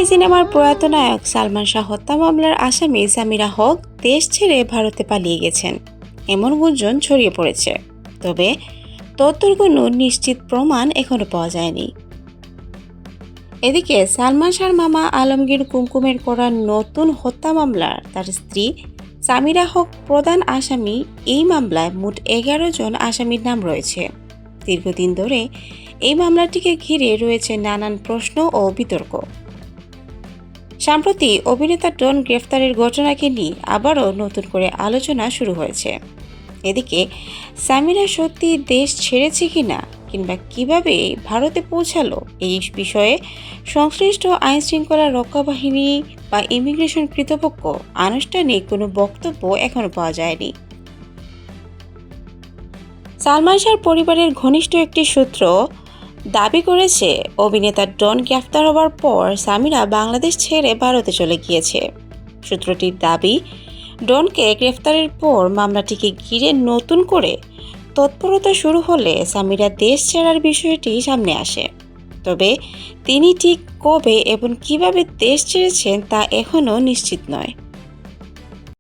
থাই সিনেমার প্রয়াত নায়ক সালমান শাহ হত্যা মামলার আসামি সামিরা হক দেশ ছেড়ে ভারতে পালিয়ে গেছেন এমন গুঞ্জন ছড়িয়ে পড়েছে। তবে তথ্যের কোনো নিশ্চিত প্রমাণ এখনো পাওয়া যায়নি। এদিকে সালমান শাহর মামা আলমগীর কুমকুমের করা নতুন হত্যা মামলার তার স্ত্রী সামিরা হক প্রধান আসামি। এই মামলায় মোট 11 জন আসামির নাম রয়েছে। দীর্ঘদিন ধরে এই মামলাটিকে ঘিরে রয়েছে নানান প্রশ্ন ও বিতর্ক। সম্প্রতি অভিনেতা ডন গ্রেফতারের ঘটনাকে নিয়ে আবারও নতুন করে আলোচনা শুরু হয়েছে। এদিকে সামিরা সত্যি দেশ ছেড়েছে কিনা কিংবা কিভাবে ভারতে পৌঁছালো এই বিষয়ে সংশ্লিষ্ট আইনশৃঙ্খলা রক্ষা বাহিনী বা ইমিগ্রেশন কর্তৃপক্ষ আনুষ্ঠানিক কোনো বক্তব্য এখনো পাওয়া যায়নি। সালমান শাহর পরিবারের ঘনিষ্ঠ একটি সূত্র দাবি করেছে, অভিনেতা ডন গ্রেফতার হওয়ার পর সামিরা বাংলাদেশ ছেড়ে ভারতে চলে গিয়েছে। সূত্রটির দাবি, ডনকে গ্রেফতারের পর মামলাটিকে ঘিরে নতুন করে তৎপরতা শুরু হলে সামিরা দেশ ছাড়ার বিষয়টি সামনে আসে। তবে তিনি ঠিক কবে এবং কিভাবে দেশ ছেড়েছেন তা এখনও নিশ্চিত নয়।